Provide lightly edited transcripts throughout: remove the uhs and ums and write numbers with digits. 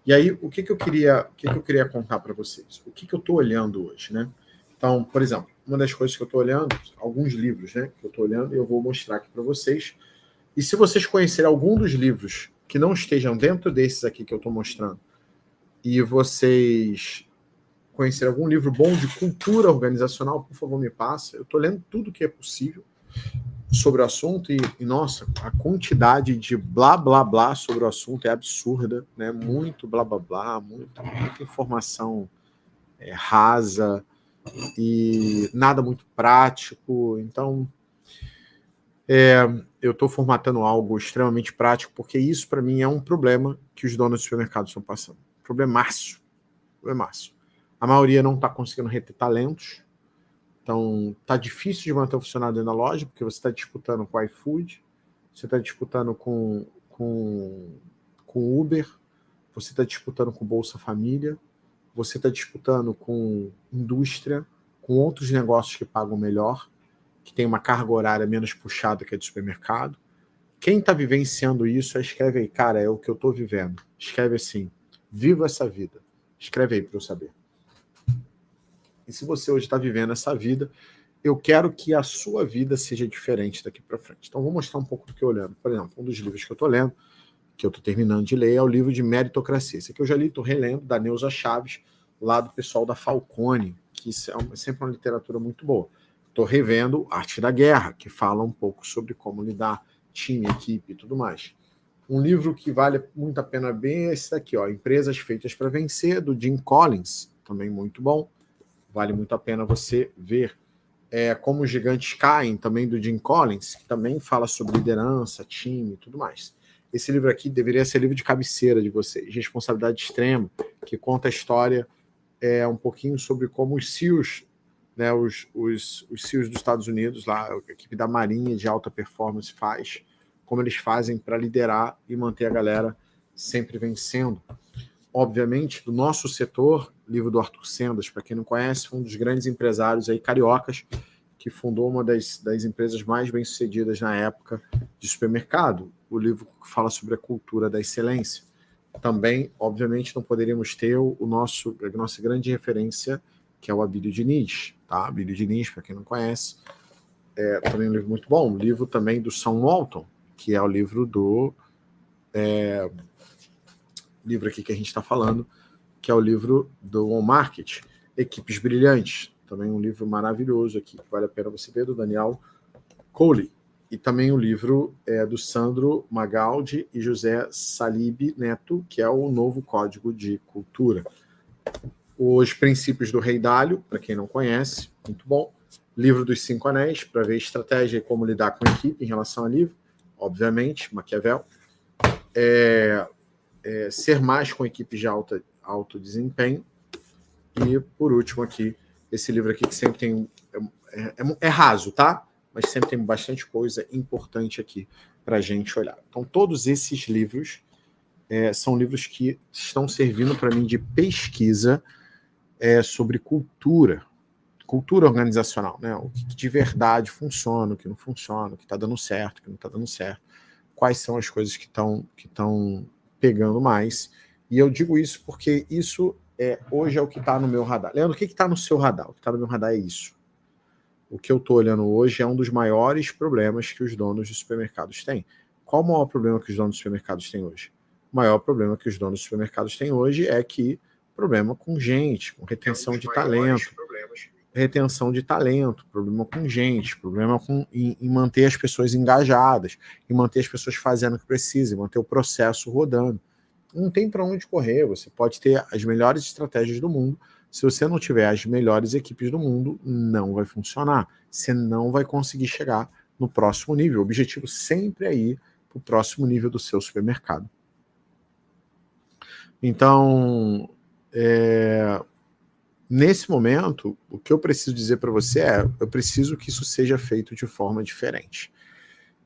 E aí, o que eu queria contar para vocês? O que eu estou olhando hoje, né? Então, por exemplo, uma das coisas que eu estou olhando, alguns livros, né, que eu estou olhando, e eu vou mostrar aqui para vocês. E se vocês conhecerem algum dos livros que não estejam dentro desses aqui que eu estou mostrando, e vocês conhecerem algum livro bom de cultura organizacional, por favor, me passa. Eu estou lendo tudo que é possível sobre o assunto nossa, a quantidade de blá, blá, blá sobre o assunto é absurda, né? Muito blá, blá, blá, muita informação rasa e nada muito prático. Então, eu estou formatando algo extremamente prático, porque isso, para mim, é um problema que os donos de supermercados estão passando. Problemaço. A maioria não está conseguindo reter talentos. Então, tá difícil de manter o funcionário dentro da loja, porque você está disputando com o iFood, você está disputando com Uber, você está disputando com Bolsa Família, você está disputando com indústria, com outros negócios que pagam melhor, que tem uma carga horária menos puxada que a de supermercado. Quem está vivenciando isso, escreve aí, cara, é o que eu estou vivendo. Escreve assim, viva essa vida. Escreve aí para eu saber. E se você hoje está vivendo essa vida, eu quero que a sua vida seja diferente daqui para frente. Então, vou mostrar um pouco do que eu olhando. Por exemplo, um dos livros que eu estou lendo, que eu estou terminando de ler, é o livro de Meritocracia. Esse aqui eu já li, estou relendo, da Neuza Chaves, lá do pessoal da Falcone, que é sempre uma literatura muito boa. Estou revendo Arte da Guerra, que fala um pouco sobre como lidar time, equipe e tudo mais. Um livro que vale muito a pena ver é esse daqui, ó, Empresas Feitas para Vencer, do Jim Collins, também muito bom. Vale muito a pena você ver. Como os Gigantes Caem, também do Jim Collins, que também fala sobre liderança, time e tudo mais. Esse livro aqui deveria ser livro de cabeceira de vocês, Responsabilidade Extrema, que conta a história um pouquinho sobre como os SEALs, né, os SEALs dos Estados Unidos, lá, a equipe da Marinha de alta performance faz, como eles fazem para liderar e manter a galera sempre vencendo. Obviamente, do nosso setor, livro do Arthur Sendas, para quem não conhece, foi um dos grandes empresários aí cariocas, que fundou uma das empresas mais bem-sucedidas na época de supermercado. O livro fala sobre a cultura da excelência. Também, obviamente, não poderíamos ter a nossa grande referência, que é o Abílio Diniz. Tá? Abílio Diniz, para quem não conhece, também um livro muito bom. Um livro também do Sam Walton, que é o livro livro aqui que a gente está falando, que é o livro do On Market, Equipes Brilhantes, também um livro maravilhoso aqui, que vale a pena você ver, do Daniel Coley. E também o livro do Sandro Magaldi e José Salib Neto, que é o Novo Código de Cultura. Os Princípios do Rei Dalio, para quem não conhece, muito bom. Livro dos Cinco Anéis, para ver estratégia e como lidar com a equipe em relação a livro, obviamente, Maquiavel. Ser Mais com equipes de alto desempenho. E, por último, aqui, esse livro aqui que sempre tem... É raso, tá? Mas sempre tem bastante coisa importante aqui para a gente olhar. Então, todos esses livros são livros que estão servindo para mim de pesquisa sobre cultura organizacional, né? O que de verdade funciona, o que não funciona, o que está dando certo, o que não está dando certo, quais são as coisas que estão pegando mais. E eu digo isso porque isso hoje é o que está no meu radar. Leandro, o que está no seu radar? O que está no meu radar é isso. O que eu estou olhando hoje é um dos maiores problemas que os donos de supermercados têm. Qual o maior problema que os donos de supermercados têm hoje? O maior problema que os donos de supermercados têm hoje é problema com gente, com retenção de talento, problema com gente, problema em manter as pessoas engajadas, em manter as pessoas fazendo o que precisa, em manter o processo rodando. Não tem para onde correr, você pode ter as melhores estratégias do mundo, se você não tiver as melhores equipes do mundo, não vai funcionar, você não vai conseguir chegar no próximo nível. O objetivo sempre é ir para o próximo nível do seu supermercado. Então, nesse momento, o que eu preciso dizer para você eu preciso que isso seja feito de forma diferente.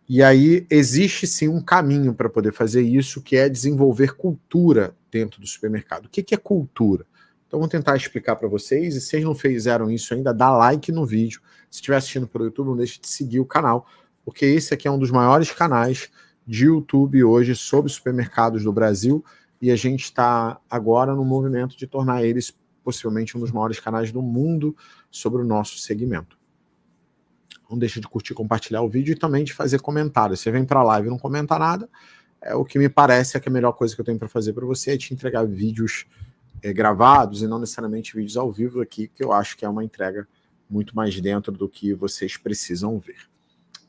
E aí existe sim um caminho para poder fazer isso, que é desenvolver cultura dentro do supermercado. O que é cultura? Então vou tentar explicar para vocês, e se vocês não fizeram isso ainda, dá like no vídeo. Se estiver assistindo pelo YouTube, não deixe de seguir o canal, porque esse aqui é um dos maiores canais de YouTube hoje sobre supermercados do Brasil, e a gente está agora no movimento de tornar eles possivelmente um dos maiores canais do mundo sobre o nosso segmento. Não deixa de curtir, compartilhar o vídeo e também de fazer comentários. Você vem para a live e não comenta nada, o que me parece é que a melhor coisa que eu tenho para fazer para você é te entregar vídeos gravados e não necessariamente vídeos ao vivo aqui, que eu acho que é uma entrega muito mais dentro do que vocês precisam ver.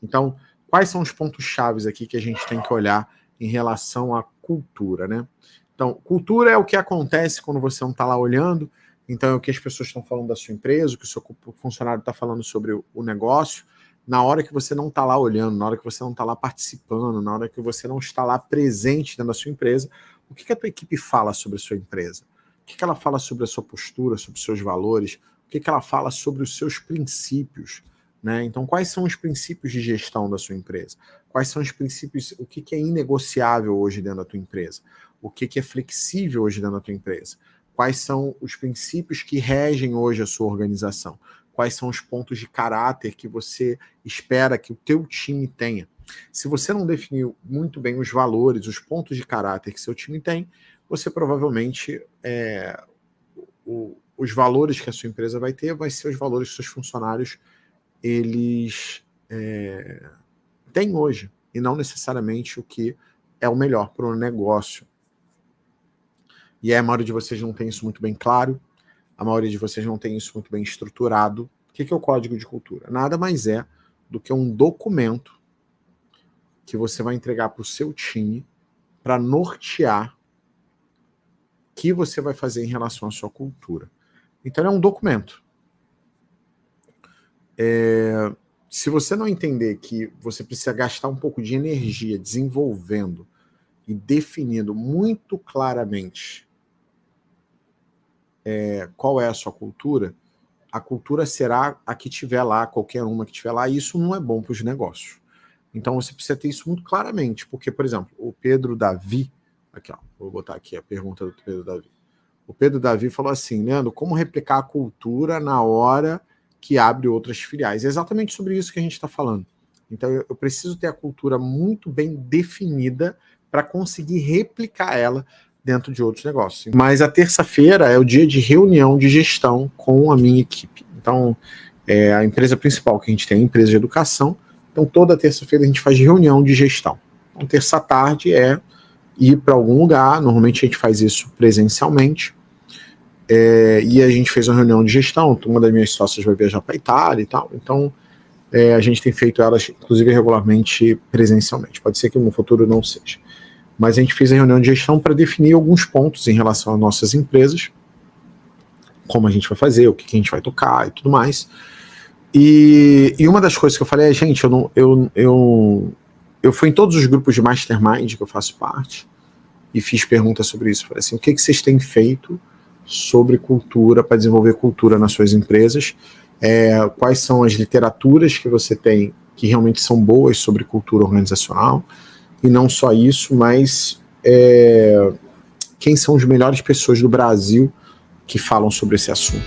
Então, quais são os pontos chaves aqui que a gente tem que olhar em relação à cultura, né? Então, cultura é o que acontece quando você não está lá olhando, então é o que as pessoas estão falando da sua empresa, o que o seu funcionário está falando sobre o negócio, na hora que você não está lá olhando, na hora que você não está lá participando, na hora que você não está lá presente dentro da sua empresa, o que a tua equipe fala sobre a sua empresa? O que ela fala sobre a sua postura, sobre os seus valores? O que ela fala sobre os seus princípios? Né? Então, quais são os princípios de gestão da sua empresa? Quais são os princípios, o que é inegociável hoje dentro da tua empresa? O que é flexível hoje dentro da tua empresa? Quais são os princípios que regem hoje a sua organização? Quais são os pontos de caráter que você espera que o teu time tenha? Se você não definiu muito bem os valores, os pontos de caráter que seu time tem, você provavelmente, os valores que a sua empresa vai ter, vai ser os valores que seus funcionários eles têm hoje, e não necessariamente o que é o melhor para o negócio. E a maioria de vocês não tem isso muito bem claro, a maioria de vocês não tem isso muito bem estruturado. O que é o código de cultura? Nada mais é do que um documento que você vai entregar para o seu time para nortear o que você vai fazer em relação à sua cultura. Então, é um documento. Se você não entender que você precisa gastar um pouco de energia desenvolvendo e definindo muito claramente qual é a sua cultura, a cultura será a que tiver lá, qualquer uma que tiver lá, e isso não é bom para os negócios. Então você precisa ter isso muito claramente, porque, por exemplo, o Pedro Davi, aqui ó, vou botar aqui a pergunta do Pedro Davi. O Pedro Davi falou assim, Leandro, como replicar a cultura na hora que abre outras filiais? É exatamente sobre isso que a gente está falando. Então eu preciso ter a cultura muito bem definida para conseguir replicar ela dentro de outros negócios. Mas a terça-feira é o dia de reunião de gestão com a minha equipe. Então, a empresa principal que a gente tem é a empresa de educação. Então, toda terça-feira a gente faz reunião de gestão. Então, terça-tarde é ir para algum lugar. Normalmente a gente faz isso presencialmente. E a gente fez uma reunião de gestão. Uma das minhas sócias vai viajar para a Itália e tal. Então, a gente tem feito elas, inclusive, regularmente presencialmente. Pode ser que no futuro não seja. Mas a gente fez a reunião de gestão para definir alguns pontos em relação às nossas empresas, como a gente vai fazer, o que a gente vai tocar e tudo mais. E uma das coisas que eu falei é, gente, eu fui em todos os grupos de mastermind que eu faço parte e fiz perguntas sobre isso. Falei assim, o que vocês têm feito sobre cultura, para desenvolver cultura nas suas empresas? Quais são as literaturas que você tem que realmente são boas sobre cultura organizacional? E não só isso, mas quem são as melhores pessoas do Brasil que falam sobre esse assunto?